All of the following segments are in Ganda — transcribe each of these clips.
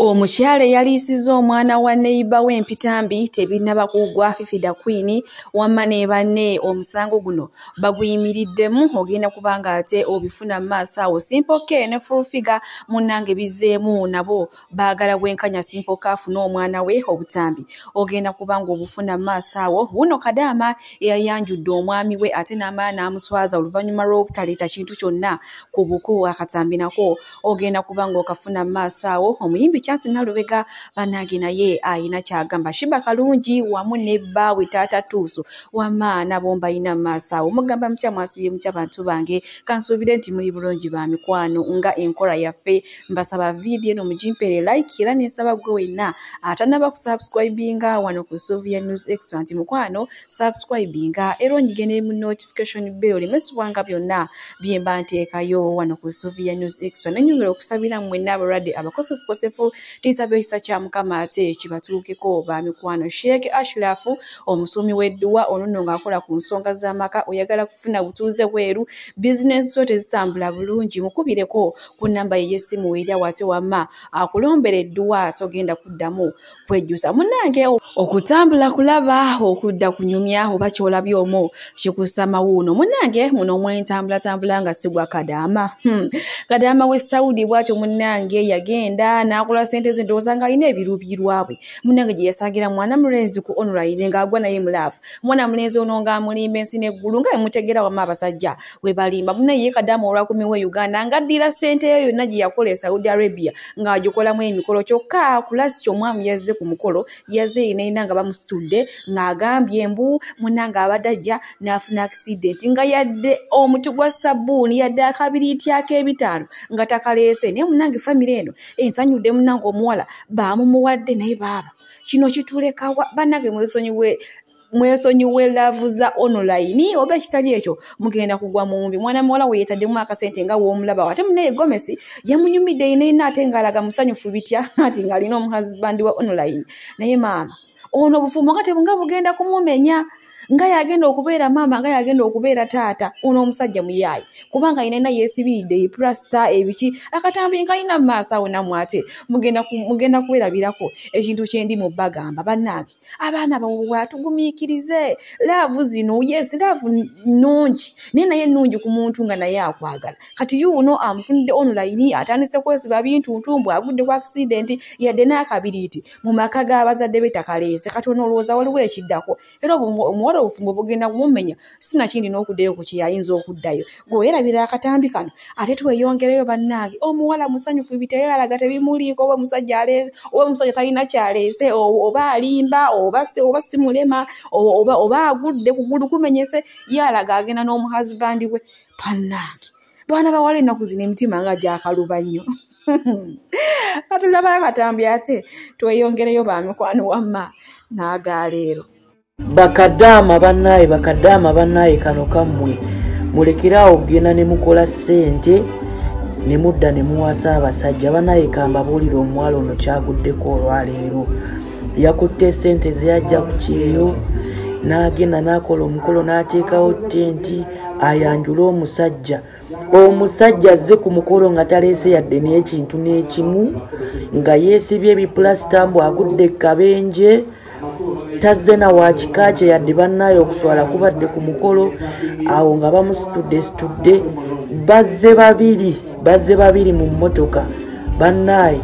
Omukyala yaliisiza omwana wa neighbor w'empitambi tebinnaba kugwa Fifidaqueen wamma ne banne omusango guno baguyimiriddemu ogenda kubanga ate obifuna mu maaso awo Simple K ne Full Figure munnange bizzeemu nabo baagala bwenkanya Simple K afune omwana we obutambi ogenda kubanga obufuna mu maaso awo buno Kadaama eyayanjudde omwami we ate n'amala n'amuswaza oluvannyuma lw'obutaleeta kintu kyonna ku buku akatambi nako ogenda kubanga okafuna mu maaso awo omuyimbi Nalubega banage naye ayina kyagamba Shiba Kalungi wamu ne bbaawe taata Tuuso wamma nabo mbalina maaso awo mugamba mutya mwasibye mutya bantu bange kansuubire nti muli bulungi ba mikwano nga enkola yaffe mbasaba video eno mugimpere like era n'ensaba gwe wenna atanaba kusubscribinga wano ku Sylvia News Extra nti mukwano subscribinga era onyigene mu notification bell limesibwanga byonna bye mba nteekayo wano ku Sylvia News Extra nenyumira okusabira mwenna abalwadde abakosefu Tisabe isa cha mukama ate kibatuukeko ba mikwano Sheikh Ashraf omusomi w'edduwa onono ng'akola ku nsonga z'amaka oyagala kufuna butuuze bweru business zote zitambula bulungi mukubireko ku namba y'essimu erya wate wamma akulombera edduwa togenda kuddamu kwejjusa munnange okutambula kulaba okudda kunyumya oba kyolabye omwo kikusama wuuno munnange muno mwentambula nga sigwa Kadaama Kadaama we Saudi bw'atyo munnange yagenda n'akola sente ndowooza ng'alina ebirubirwabwe munnange gye yasangira mwana mulenzi ku online ng'agwa naye mulaafu mwana mulenzi ono ng'amulimba ensi n'eggulu nga emutegera wamma abasajja we balimba munnaye ye Kadaama olwakumiwa Uganda ng'addira sente eyo yonna gye yakola e Saudi Arabia ng'agikolamu emikolo kyokka kulasi ky'omwami yazze ku mukolo yazze yenayina nga bamusitudde ng'agambye mbu munnange abadde ajja n'afuna accident nga yadde omuti gwa sabbuuni yadde akabiriiti ak'ebitaano nga takaleese naye munnange famire eno ensanyudde munnange omuwala baamumuwadde naye baaba kino kitulekawa bannange mwesonyiwe laavu za online oba ekitali ekyo mugenda kugwa mu mbi mwana muwala we yeetaddemu akasente nga w'omulaba ate munnaye Gomesi yamunyumidde yenayina ate ng'alaga musanyufu bitya ati ng'alina omuhazibandi wa online naye maama ono obufumo nga tebunga bugenda kumumenya nga yagenda okubeera maama nga yagenda okubeera taata ono omusajja muyaayi kubanga yenayina yeesibiridde eplasta ebiki akatambi nkalina mu maaso awo nammwe ate mugenda kuwerabirako ekintu kyendi mu bagamba bannange abaana batugumiikirize laavu zino yes laavu nnungi naye naye nnungi ku muntu nga naye akwagala kati yuuno amufunidde online atandise kwesiba bintu ntumbu agudde ku accident yadde n'akabiriiti mu maka g'abazadde be takaleese kati ono olowooza waliwo ekiddako era omuwala obufumbo bugenda kumumenya sina kindi n'okuddayo ku kyeyayinza okuddayo ng'oyerabira akatambi kano ate tweyongereyo bannange omuwala musanyufu biteyalaga tebimuliiko oba omusajja talina kyaleese oba alimba oba simulema oba agudde kugulu kumenyese yalaga agenda n'omuhazibandi we bannange bwana bawala ennaku zino emitima nga gyakaluba nnyo katulaba akatambi ate tweyongereyo bamikwano wamma n'agaleero Bakadaama bannaye kano kammwe mulekerawo kugenda ne mukola ssente ne mudda ne muwasa abasajja bannaye kambabuulira omuwala ono kyaguddeko olwaleero yakutte ssente zeyajja ku kyeyo n'agenda n'akola omukolo n'ateekawo tenti ayanjule omusajja azze ku mukolo nga taleese yadde n'ekintu n'ekimu nga yeesibye ebipulasita mbu agudde kabenje tazze na wakika kye yadde bannaye okuswala kubadde ku mukolo awo nga bamusitudde bazze babiri mu mmotoka bannaye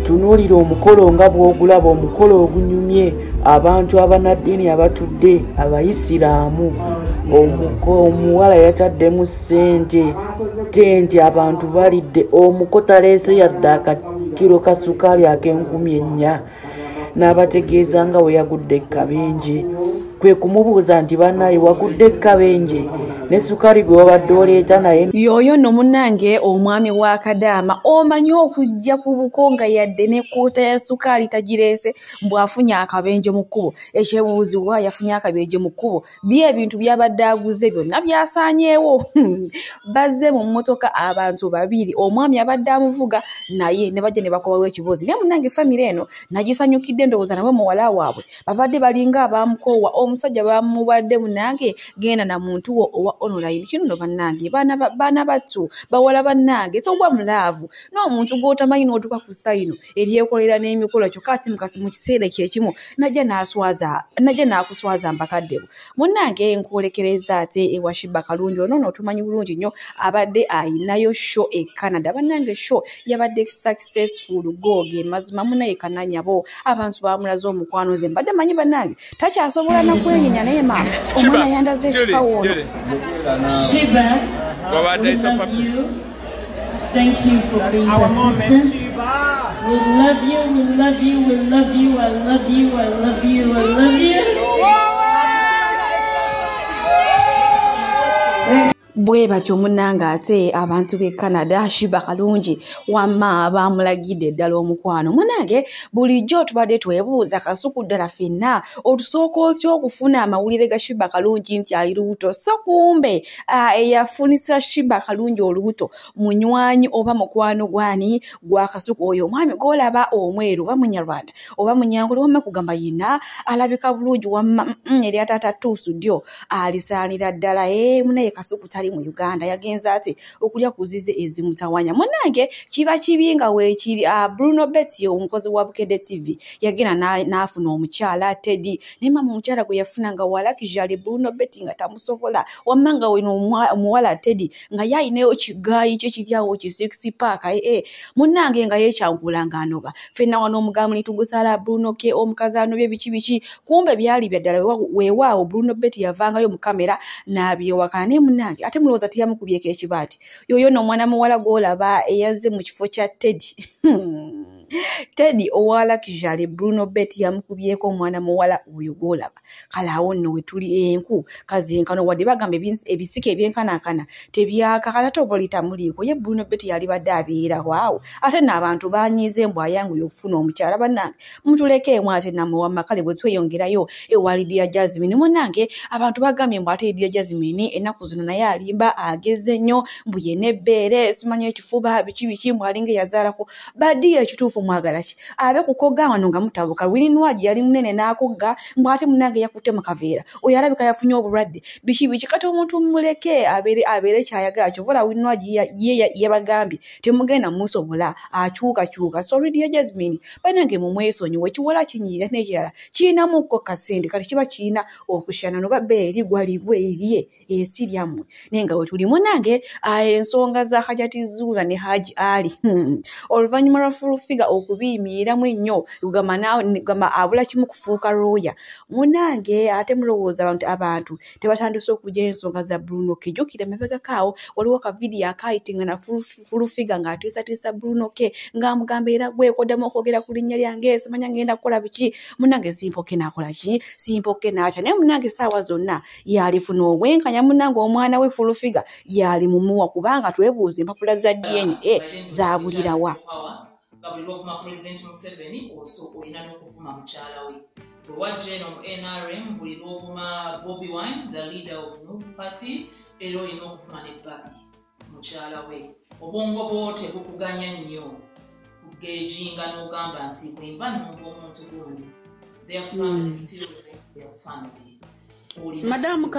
tunuulira omukolo nga bw'ogulaba omukolo ogunyumye abantu abanaddiini abatudde abayisiraamu omuwala yataddemu ssente tenti abantu balidde omuko taleese yadde akakiro ka sukaali ak'N1,000 n'abategeeza nga we yagudde kabenje kwe kumubuuza nti bannaye wagudde kabenje ne sukali gwe wabadde oleeta naye yoyo nno munnange omwami wa Kadaama omanyi okujja ku buko nga yadde ne koota ya sukaali tagireese mbwafunye akabenje mu kkubo ekyebuuzibwa yafunye akabenje mu kkubo ebintu byabadde aguze byonna byasaanyeewo bazze mu mmotoka abantu babiri omwami abadde amuvuga naye ne bajja ne bakobawo ekiboozi naye munnange famire eno nagisanyukidde ndowooza nawe muwala waabwe babadde balinga abamukoowa omusajja bamubadde munange genda na muntu wo owa online kino no bannange bana battu bawala bannange togwa mulaavu n'omuntu gw'otamanyi n'otuka ku sayino eryekolera n'emikola kyokka ate mu kiseera kyekimu najja n'akuswaza mbakaddebo munnange nkuwolekereza ate ewa Shiba Kalungi ono n'otumanyi bulungi nnyo abadde ayinayo show e Canada bannange show yabadde successful googe mazima munaye kananyabo abantu bamulaze omukwano ze mbadde manyi bannange takyasobola nakwenyenya naye maama omwana yandaze ekipawo ono Shiba, thank you for being persistent. We love you, we love you, we love you, I love you, I love you, I love you. bwe batyo munnanga ate abantu b'e Canada Shiba Kalungi wamma bamulagidde ddala omukwano munnange bulijjo tubadde twebuuza kasuku ddala ffenna otusooka otya okufuna amawulire ga Shiba Kalungi nti ali lubuto so kumbe eyafunisa Shiba Kalungi olubuto munywanyi oba mukwano gwani gwa kasuku oyo omwami gw'olaba omweru oba munyarwanda oba munyankole wamma kugamba yina alabika bulungi wamma eri atata tuusu ddyo alisaanira ddala munaye kasuku tali mu Uganda yagenza ati okulya kuzize ezimutawanya munnange kiba kibi nga weekiri Bruno Betty omukozi wa Bukedde TV yagenda n'afuna omukyala Teddy ne mama omukyala gwe yafuna nga walakijali Bruno Betty nga tamusobola wamma nga wino omuwala Teddy nga yayinayo kigayi kye kiryawo ki 6 pack munnange nga yekyankula nga anoba ffenna wano omugamu nitugusala Bruno ke omukazi anobye biki kumbe byali byaddala weewaawo Bruno Betty yavangayo mu kamera n'abyewakana ne munnange ate mulowooza teyamukubyeko ekibaati yoyo n'omwana muwala gw'olaba eyazze mu kifo kya Teddy Teddy owala kijale Bruno Betty yamukubyeko omwana muwala oyo gw'olaba kale awo nno we tuli enku kazenkano wadde bagamba ebisika ebyenkanakana tebyaka kala tobolita muliiko ye Bruno Betty yali badde abeera waawo ate n'abantu banyiize embwa yangu y'okufuna omukyala bannange mutuleke emwate nammwe wamma kale bwe tweyongerayo ewa Lydia Jasmine munnange abantu bagambye mbw ate Lydia Jasmine ennaku zino naye alimba ageze nnyo mbu ye n'ebbeere simanyi ekifuba biki mbwalinga yazaalako baddiyo ekituufu mwagala ki abe kukoga wano nga mutabuka Wininwaji yali munene n'akogga mbw ate munnange yakutte mu kaveera oyo alabika yafunye obulwadde biki kati omuntu muleke abeere kyayagala kyovola Wininwaji ye yabagambye temugenda musobola akyuka so Lydia Jasmine bannange mumwesonyiwe kiwola kinyirira n'ekirala kirinamukko kasente kati kiba kirina okushana no babbe eri gwaligwe eriye ensi lyammwe naye nga we tuli munnange ensonga za Hajati Zula ne Haji Ali oluvannyuma lwa Fifiga okubiyimiriramu ennyo gamba abula kimu kufuuka looya munnange ate mulowooza abantu tebatandise okujja ensonga za Bruno ke jjukira mabegakaawo waliwo akavidiyo akayitinga na Fifiga ng'atiisatiisa Bruno ke ng'amugamba era gwekoddamu okwogera ku linnya lyange simanya ngenda kukola biki munnange simpoke n'akola ki simpoke n'atya naye munnange essaawa zonna yalifuna obwenkanya munnange omwana we Fifiga yali mumuwa kubanga twebuuza empapula za DNA zaabulirawa buli lwofuma President Museveni also olina n'okufuma mukyala we bwe wajja eno mu NRM buli lwofuma Bobi Wine the leader of Nubi Party era olina okufuma ne Babi mukyala we obwongo bwo tebukuganya nnyo kugejinga n'ogamba nti bwemba nnumba omuntu gundi their family still their family Madam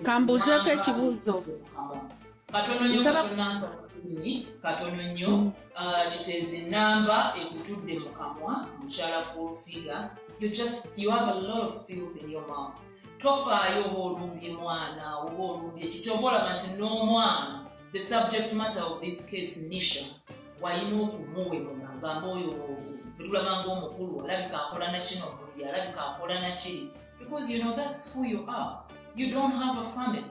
Kambuzeeko ekibuuzo katono nnyo katonansa katono nnyo kiteezi namba ekutudde mu kamwa mukyala Fifiga you have a lot of filth in your mouth tofaayo oba olumbye mwana oba olumbye kikyoba olaba nti n'omwana the subject matter of this case Nisha wayina okumuwemula ngamba oyo tetulaba ng'omukulu alabika akola na kino omuliri alabika akola na kiri because you know that's who you are you don't have a family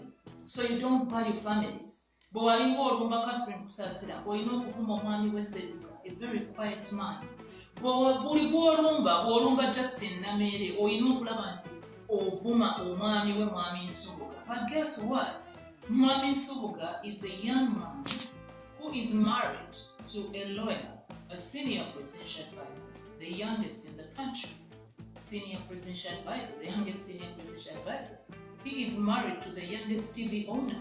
so you don't value families but walinga olumba Catherine Kusasira olina okufuma omwami w'Esseduka a very quiet man buli bw'olumba Justin Namere olina okulaba nti ovuma omwami we mwami Nsubuga but guess what Mwami Nsubuga is a young man who is married to a lawyer, a senior presidential advisor, the youngest in the country. Senior presidential advisor, the youngest senior presidential advisor. He is married to the youngest TV owner.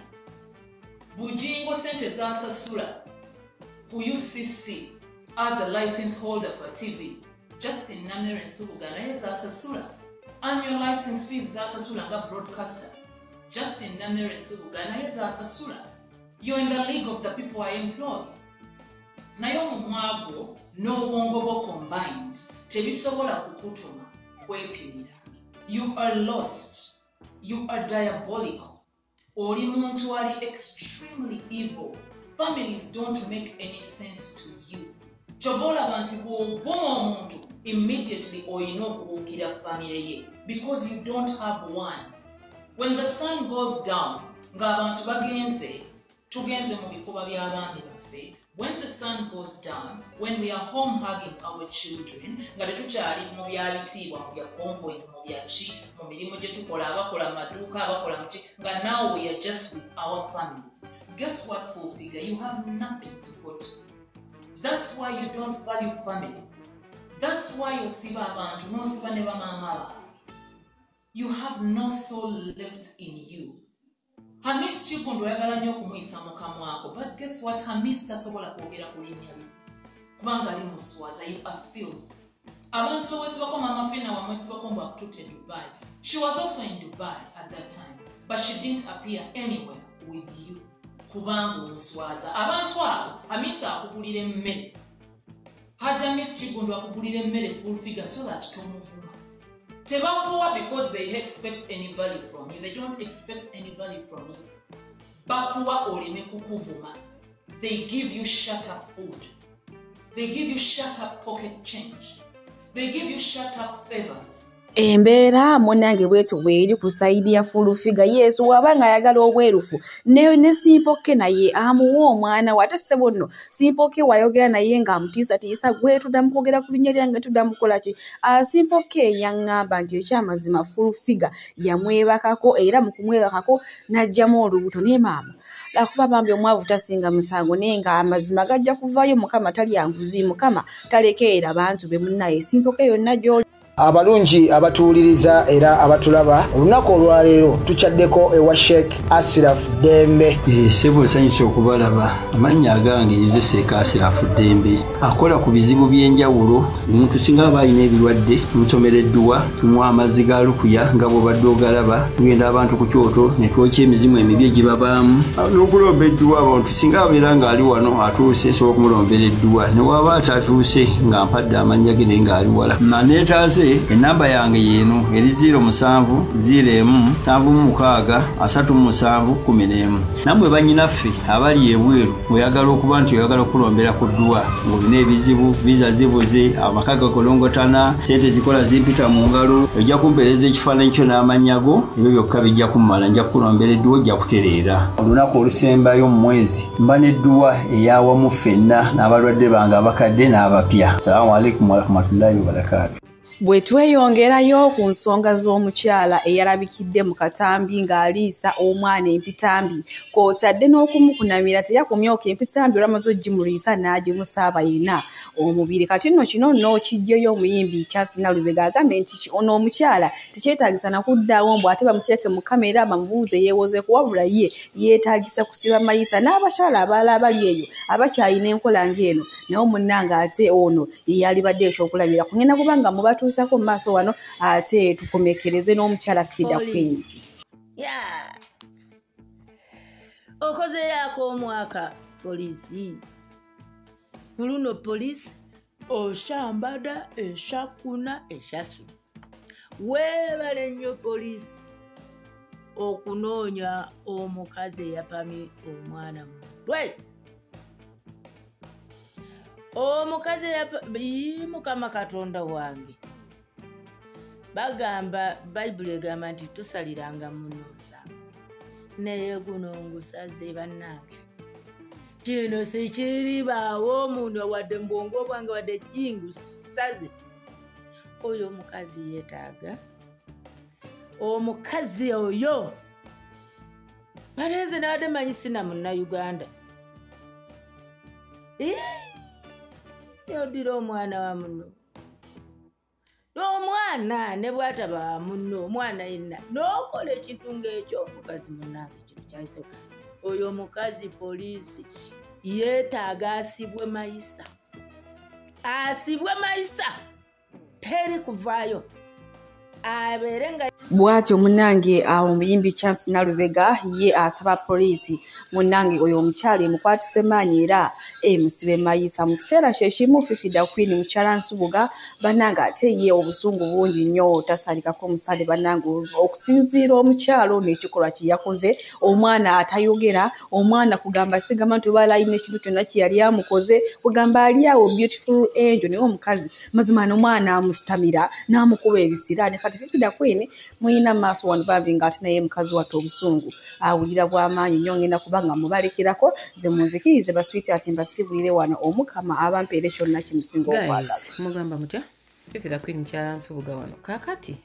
Bujingo sente zasasula ku UCC as a license holder for TV. Justin Namere Nsubuga naye zasasula annual license fees zasasula nga broadcaster. Justin Namere Subugana naye zasasula. You're in the league of the people I employ. Naye omumwago n'obwongo bwo combined tebisobola kukutuma kwepimira. You are lost. You are diabolical. Oli muntu ali extremely evil. Families don't make any sense to you. Chobola banti bw'ovuma omuntu immediately oyina okubuukira family ye because you don't have one. When the sun goes down, ng'abantu tugenze mu bikuba by'abaami baffe. When the sun goes down, when we are home hugging our children, nga tetukyali mu byabitiibwa mu bya convoys mu bya ki mu mirimu gye tukola abakola maduuka abakola mu ki nga now we are just with our families. Guess what, full figure? You have nothing to put. That's why you don't value families. That's why osiba abantu n'osiba ne bamaama baabwe. You have no soul left in you. Hamis Chigundu ayagala nnyo okumuyisa mu kamwako, but guess what? Hamis tasobola kwogera ku linnya lye. Kubanga ali muswaza, you are filth. Abantu bawesibako mama Fena wamwesibako mbu akututte Dubai. She was also in Dubai at that time, but she didn't appear anywhere with you. Kubanga omuswaza. Abantu abo, Hamis akugulira emmere. Haja Miss Chigundu akugulira emmere full figure so that tomuvuma. Tebakuwa because they expect any value from you. They don't expect any value from you. Bakuwa oleme kukuvuma. They give you shut up food. They give you shut up pocket change. They give you shut up favors. Embeera munange bwetu bweri ku side ya full figure. Yes, wabanga ayagala obwerufu ne simpoke naye amuwa omwana wate ssebo nno simpoke wayogera naye nga amutiisa gwe tuddamu kwogera ku linnya lyange tuddamu kukola ki. Simpoke yaŋŋamba nti ekyamazima full figure yamwebakako era mu kumwebakako n'ajjamu olubuto ne maama lakuba bambi omwavu tasinga musango naye nga amazima gajja kuvaayo Mukama talya nguzi Mukama talekeera bantu be munnaye simpoke yonna gy'oli. Abalungi abatuuliriza era abatulaba olunaku olwaleero tukyaddeko ewa Sheikh Ashraf Dembe. Sebo nsanyusa okubalaba. Amannya agange ye Sheikh Ashraf Dembe akola ku bizibu by'enjawulo. Omuntu singa aba alina ebirwadde musomereddwa tunywa amazzi ga lukuya nga bw'obadde ogalaba tugenda abantu ku kyoto ne twokya emizimu emibi egibabaamu n'okulomba edduwa. Abantu singa abeera ng'ali wano atuuse sobola okumulombera edduwa ne waba atatuuse nga mpadde amannya ge naye ng'ali wala neetaase. Enamba yange yeno eri 0707363711. Namwe bannyinaffe abali ebweru oyagala okuba nti oyagala okulombera ku dduwa ng'olina ebizibu viza zibuze amaka gakolongotana sente zikola zimpita mu ngalo ojja kumpeereza ekifaananyi kyo n'amanyago ebyo byokka bijja kummala nja kukulombera edduwa ojja kutereera. Olunaku olusembayo mu mwezi mba n'edduwa eyawamu ffenna n'abalwadde bange abakadde n'abapya. Salaamu alaikum warahmatullahi wabarakatuh. Bwe tweyongerayo ku nsonga z'omukyala eyalabikidde mu katambi ng'aliisa omwana empitambi kw'otadde n'okumukunamira teyakumyoka empitambi olwamaze ogimuliisa n'agimusaaba yina omubiri. Kati nno kino n'okijjeyo omuyimbi Kyasina Lubega agambye nti ono omukyala tekyetaagisa na kuddaawo mbu ate bamuteeke mu kamera bamubuuze yeewozeeko wabula ye yeetaagisa kusiba mayisa n'abakyala abalala abali eyo abakyalina enkola ng'eno naye munnange ate ono yeyalibadde ekyokulabira kugenda kubanga mubatu sako maaso wano ate tukomekereze n'omukyala Fifidaqueen. Okoze yako omwaka polisi kuluno polisi oshambada eshakuna eshasu webale nnyo polisi okunoonya omukazi eyapamye omwana mutwe. Omukazi Mukama Katonda wange bagamba Bayibuli egamba nti tosaliranga munno musango naye guno ngusaze bannange kino sikiribaawo omuntu wadde mbwongo bwange wadde kingusaze. Oyo omukazi yeetaaga omukazi oyo baneze nawadde manyi sina munnayuganda yodira omwana wa muno n'omwana ne bw'ataba wa muno omwana yenna n'okola ekintu ng'ekyo omukazi munnange kino kyayise. Oyo omukazi poliisi yeetaaga asibwe mayisa teri kuvaayo aberenga bw'atyo munnange omuyimbi Chance Nalubega ye asaba poliisi munnange oyo omukyala emukwatise maanyi era emusibe mayisa mu kiseera kyekimu Fifidaqueen mukyala Nsubuga bannange ate ye obusungu bungi nnyo tasaalikako omusale bannange okusinziira omukyala ono ekikolwa kye yakoze omwana atayogera omwana kugamba sigamba nti oba alayina ekintu kyonna kye yali amukoze kugamba ali awo beautiful angel naye omukazi mazima n'omwana amusitamira n'amukuba ebisira ne kati Fifidaqueen muyina maaso wano bambi ng'ate naye mukazi watte obusungu awulira bw'amaanyi nnyo ngenda kubanga mubalekirako ze munzikirize baswiti ati mbasibulire wano omukama abampeera kyonna kimusinga okwagala mugamba mutya Fifidaqueen mukyala Nsubuga wano kaakati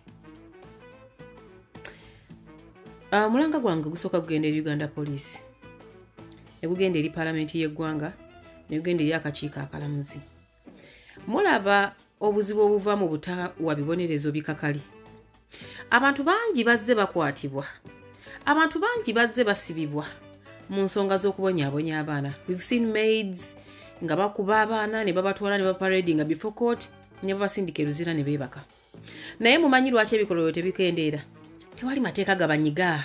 mulanga gwange gusooka kugenda eri Uganda Police ne gugenda eri Paalamenti y'eggwanga ne gugenda eri akakiiko akalamuzi mulaba obuzibu obuva mu butawa bibonerezo bikakali abantu bangi bazze bakwatibwa abantu bangi bazze basibibwa mu nsonga z'okubonyaabonya abaana. We've seen maids nga bakuba abaana ne babatwala ne baparadinga before court ne babasindika eruzira ne beebaka. Naye mumanyi lwaki ebikolwa tebikendeera? Tewali mateeka gabanyiga.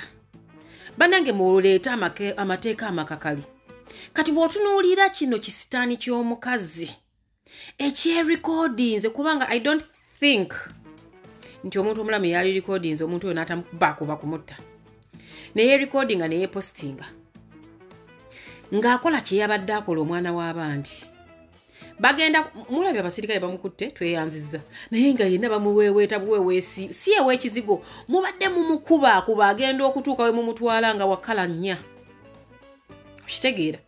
Bannange muleeta amateeka amakakali. Kati bw'otunuulira kino kisitaani ky'omukazi ekye-recordings kubanga I don't think nti omuntu omulamu yali recordings omuntu oyo n'atamubakuba kumutta. Naye recordinga naye postinga. Ng'akola kye yabadde akola omwana w'abandi. Bagenda mulabye abasirikale bamukute tweyanziza. Naye nga yenna bamuweeweeta buweeweesi si eweekizigo mubadde mumukuba kuba agenda okutuuka we mumutwala nga wakala nnya. Okitegeera.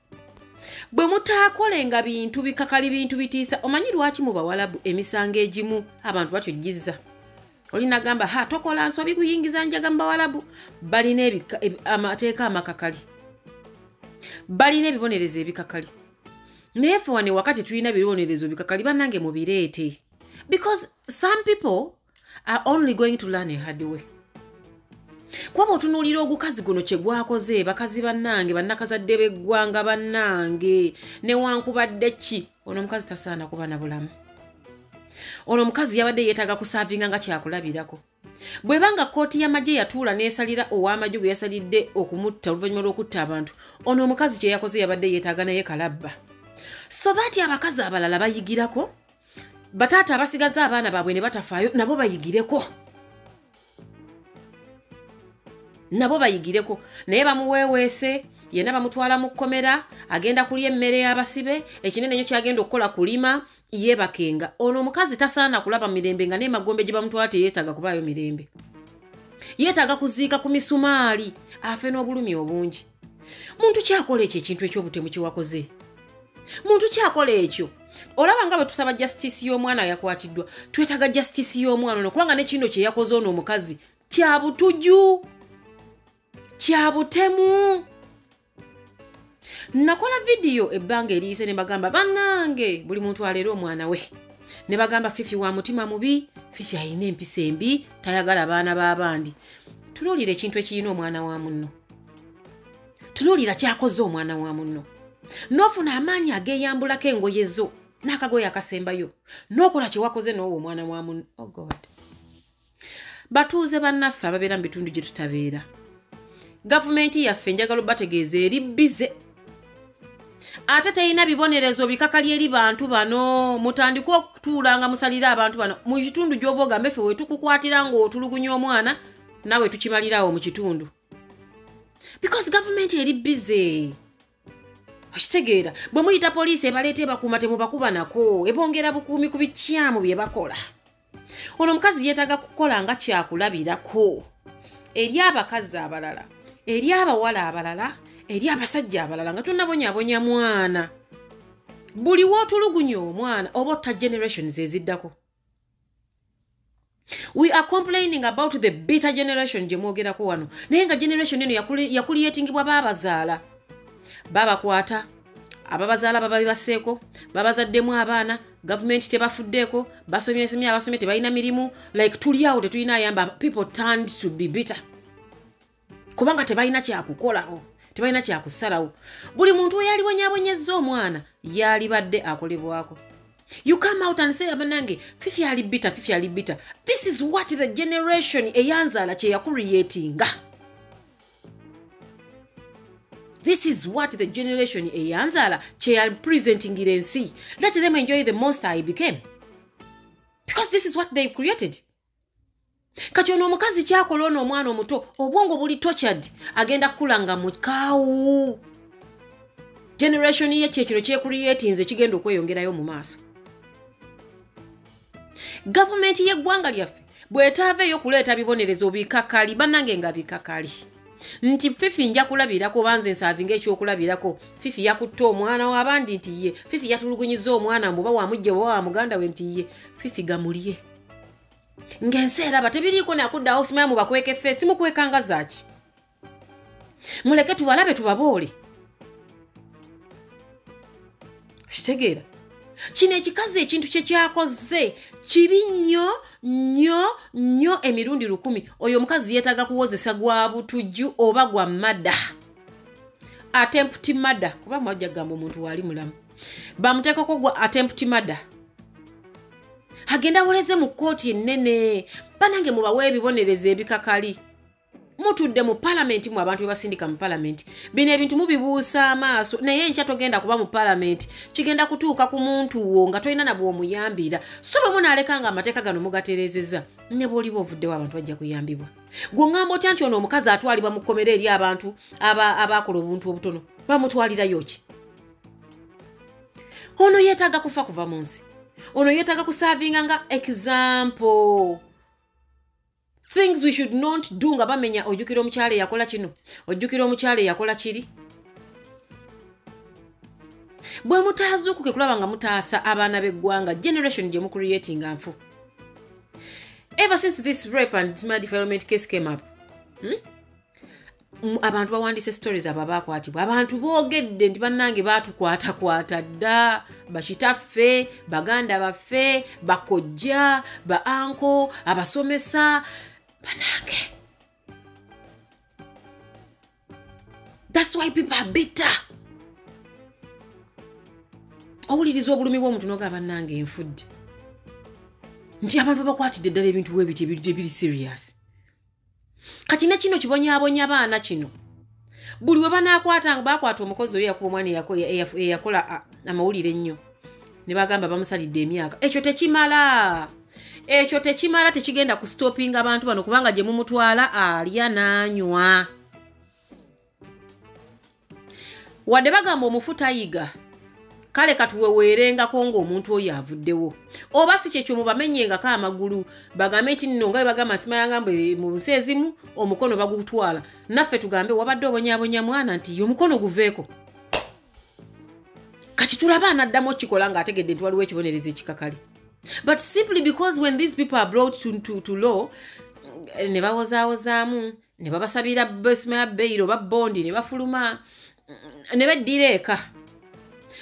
Bwe mutaakolenga bintu bikakali bintu bitiisa omanyi lwaki mu bawalabu emisango egimu abantu batujjizza. Olinagamba tokola nsobi kuyingiza njaga mu bawalabu balina amateeka amakakali. Balina ebibonerezo ebikakali. Naye ffe wane wakati tulina bibonerezo bikakali bannange mubireete. Because some people are only going to learn a hard way. Kwaba otunuulira ogukazi guno kye gwakoze bakazi bannange bannakazadde b'eggwanga bannange newankubadde ki ono omukazi tasaana kuba na bulamu. Ono omukazi yabadde yeetaaga kusaavinga nga kyakulabirako. Bwebanga kkooti y'amagye yatuula n'esalira ow'amagye gwe yasalidde okumutta oluvannyuma lw'okutta abantu ono omukazi kye yakoze yabadde yeetaaga naye kalabba. So that abakazi abalala bayigirako bataata abasigaza abaana baabwe ne batafaayo nabo bayigireko. Nabo bayigireko naye bamuweeweese yenna bamutwala mu kkomera agenda kulya emmere y'abasibe ekinene nnyo kyagenda okukola kulima yeebakenga. Ono omukazi tasaana kulaba mirembe nga n'emagombe gye bamutwala teyeetaaga kubaayo mirembe. Yeetaaga kuziika ku misumaali afe n'obulumi obungi. Muntu kyakola ekyo ekintu eky'obutemu kye wakoze. Muntu kyakola ekyo. Olaba nga bwe tusaba justice y'omwana yakwatiddwa twetaaga justice y'omwana ono kubanga ne kino kye yakoze ono omukazi kya butujju kya butemu. Nakola video ebbanga eriyise ne bagamba bannange buli muntu aleero omwana we. Ne bagamba Fifi wa mutima mubi, Fifi ayina empisa embi, tayagala baana b'abandi. Tunuulira ekintu ekiyina omwana wa munno. Tunuulira kyakoze omwana wa munno. N'ofuna amaanyi ageeyambulako engoye zo n'akagoye akasembayo. N'okola kye wakoze n'owo omwana wa munno. Oh God. Batuuze bannaffe ababeera mu bitundu gye tutabeera. Gavumenti yaffe njagala bategeeza eri bize. Ate teyina bibonerezo bikakali eri bantu bano mutandika okutuulanga musalira abantu bano mu kitundu gy'ova ogambe ffe wetukukwatira ng'otulugunya omwana nawe tukimalirawo mu kitundu. Because government eri bize. Okitegeera bwe muyita poliisi ebaleeta ebakuuma temubakuba nako ebongera bukuumi ku bikyamu bye bakola. Ono omukazi yeetaaga kukola nga kyakulabirako eri abakazi abalala eri abawala abalala eri abasajja abalala nga tunnabonyaabonya mwana. Buli wootulugunya omwana oba otta generations eziddako. We are complaining about the bitter generation gye mwogerako wano naye nga generation eno yakuliyetingibwa baabazaala. Babakwata ababazaala bababibaseeko babazaddemu abaana government tebafuddeeko basomye abasomye tebalina mirimu like tuli awo tetulina ayamba. People turned to be bitter kubanga tebalina kyakukolawo tebalina kyakusalawo. Buli muntu we yalibonyabonyezza omwana yalibadde akolebwako. You come out and say abanange Fifi ali bitter, Fifi ali bitter. This is what the generation eyanzala kye yakuriyetinga. This is what the generation eyanzala kye ya presenting irensi. Let them enjoy the monster I became. Because this is what they created. Kati ono omukazi kyakola ono omwana omuto obwongo buli tortured agenda kulanga mu kaawu. Generation ye kyekino kye creatinze kigenda okweyongerayo mu maaso. Government y'eggwanga lyaffe bwetaaveeyo kuleeta bibonerezo bikakali bannange nga bikakali. Nti Fifi nja kulabirako banze nsaavinga ekyokulabirako. Fifi yakutte omwana w'abandi nti ye. Fifi yatulugunyiza omwana mbuba wamujja bwa wa muganda we nti ye. Fifi gamulye. Ng'ensi eraba tebiriiko nakuddawo simaya mu bakweke feesi mukwekanga zaaki. Muleke tubalabe tubaboole. Kitegeera. Kino ekikazi ekintu kye kyakoze kibi nnyo emirundi 10. Oyo omukazi yeetaga kuwozesa gwa butujju oba gwa mada. Attempt mada kuba mwajja gamba omuntu wali mulamu. Bamuteekako gwa attempt mada. Agenda woleze mu kkooti ennene. Banange mubawe ebibonereza ebikakali. Mutudde mu parliament mu abantu basindika mu parliament. Bino ebintu mubibuusa amaaso naye enkya togenda kuba mu parliament. Kigenda kutuuka ku muntu wo nga tolina nabwo omuyambira. So bwe munaalekanga amateeka gano mugatereezezza ne bw'oliba ovuddewo abantu bajja kuyambibwa. Gwe ngamba otya nti ono omukazi atwalibwa mu kkomera eri abantu abaakola obuntu obutono. Bamutwalirayo ki? Ono yeetaaga kufa kuva mu nsi. Ono yeetaaga kusavinga nga example. Things we should not do nga bamenya ojjukira omukyala yakola kino. Ojjukira omukyala yakola kiri. Bwe mutaazuukuke kulaba nga mutaasa abaana b'eggwanga generation gye mu creating nfu. Ever since this rape and defilement case came up, abantu bawandiise stories abo abakwatibwa. Abantu boogedde nti bannange baatukwatakwata dda, bakitaffe, baganda baffe, bakojja, ba anko, abasomesa, bannange. That's why people are bitter. Owuliriza obulumi bw'omuntu n'ogamba bannange enfudde. Nti abantu bakwatidde ddala ebintu webiti ebiri serious. Kati ne kino kibonyaabonya baana kino. Buli we banaakwatanga bakwata omukozi oli yakuba omwana eyakola amawulire ennyo. Ne bagamba bamusalidde emyaka. Ekyo tekimala. Ekyo tekimala tekigenda ku stopping abantu bano kubanga gye mumutwala alya n'anywa. Wadde bagamba omufu tayiga. Kale katuweweerengako ng'omuntu oyo avuddewo. Oba si kyekyo mubamenyengako amagulu bagambe nti nno nga bwe bagamba nsima yangambe mu nsi ezimu omukono bagutwala. Naffe tugambe wabadde obonyaabonya mwana nti omukono guveeko. Kati tulaba anaddamu okikola ng'ategedde nti waliwo ekibonereza ekikakali. But simply because when these people are brought to law, ne bawozaawozaamu, ne babasabira besima bail oba bondi ne bafuluma, ne beddira eka.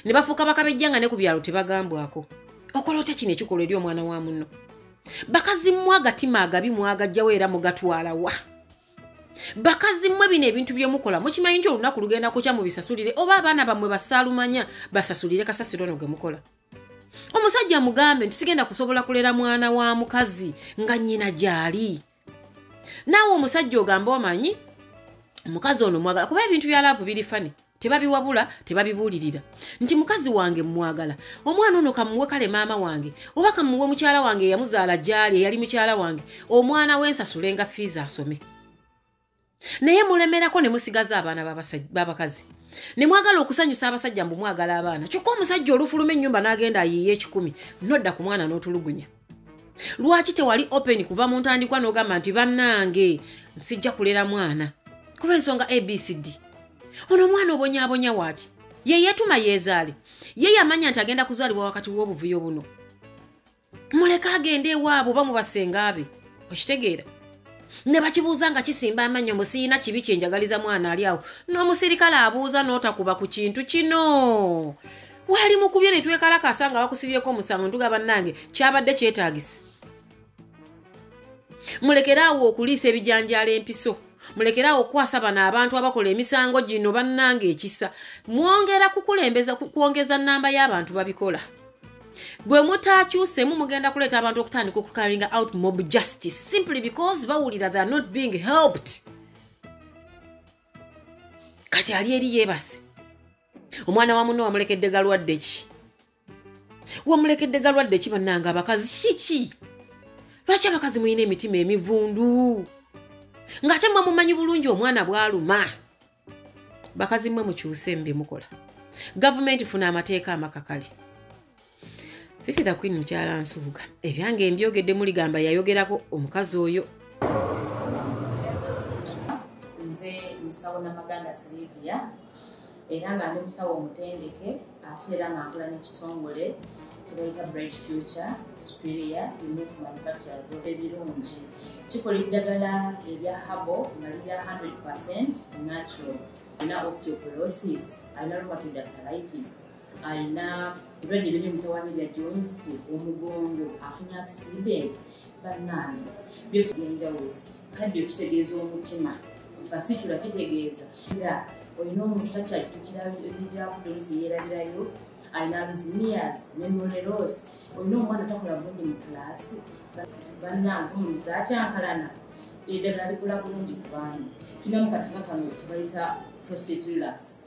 Ne bafuuka bakabejjanga ne ku byalo tebagambwako. Okola otya kino ekikolwa eri omwana wa munno. Bakazi mmwe agatima agabi mwagajjawo era mugatwala wa. Bakazi mmwe bino ebintu bye mukola mukimanyi nti olunaku lugenda kukya mubisasulire oba abaana bammwe basaalumanya basasulire kasasiro ono gwe mukola. Omusajja mugambe nti sigenda kusobola kulera mwana wa mukazi nga nnyina gyali. Naawe omusajja ogamba omanyi omukazi ono mwagala kuba ebintu bya laavu biri fane. Tebabiwabula tebabibuulirira nti mukazi wange mwagala omwana ono kamuwe kale maama wange oba kamuwe mukyala wange eyamuzaala gyali eyali mukyala wange omwana w'ensasulenga fees asome. Naye mulemerako ne musigaza abaana b'abakazi ne mwagala okusanyusa abasajja mbu mwagala abaana kyokka omusajja olufuluma ennyumba n'agenda ayiye 10 nodda ku mwana n'otulugunya. Lwaki tewali open kuva mu ntandikwa n'ogamba nti bannange nsijja kulera mwana kulw'ensonga ABCD. Ono mwana obonyaabonya waaki ye yeetuma yeezaale ye yamanya nti agenda kuzaalibwa wakati w'obuvuyo buno. Muleka agende ewaabwe oba mu basenga be okitegeera. Ne bakibuuza nga kisimba amannyo mbu siina kibi kyenjagaliza mwana ali awo n'omusirikale abuuza n'otakuba ku kintu kino. Wali mukubye ne twekalakasa nga bakusibyeko omusango ntuga bannange kyabadde kyetaagisa. Mulekeraawo okuliisa ebijanjaala empiso. Mulekeraawo okwasa bano abantu abakola emisango gino bannange ekisa. Mwongera kukulembeza kuongeza nnamba y'abantu babikola. bwe mutakyusemu mugenda kuleeta abantu okutandika okucarrying out mob justice simply because bawulira they are not being helped. Kati ali eri yeebase omwana wa munno wamulekedde galwadde ki? Wamulekedde galwadde ki bannanga abakazi kiki? Lwaki abakazi muyina emitima emivundu? Ng'ate mwe mumanyi bulungi omwana bw'aluma. Bakazi mwe mukyuse mbi mukola. Gavumenti funa amateeka amakakali. Fifidaqueen mukyala Nsubuga ebyange embyogedde muligamba yayogerako omukazi oyo. Nze musawo Namaganda Sylvia era nga ndi musawo omutendeke ate era nga nkola n'ekitongole kibayita Bright Future Superior Unique Manufacturers ebirungi kikola eddagala erya habo nga lirya 100% natural. Alina osteoporosis, alina rheumatoid arthritis, alina ebirwadde biri mutawaana bya joints, omugongo, afunye accident, bannange byose byenjawulo. Kadi okitegeeza omutima fasitula kitegeeza era olina omuntu takyajjukira ebijjavudde oluusi yeerabirayo, alina alzheimer's, memory loss, olina omwana takola bulungi mu kilaasi, bannange omuliza akyankalana eddagala likola bulungi ku baana. Tulina mu katinga kano tubayita prostate relax.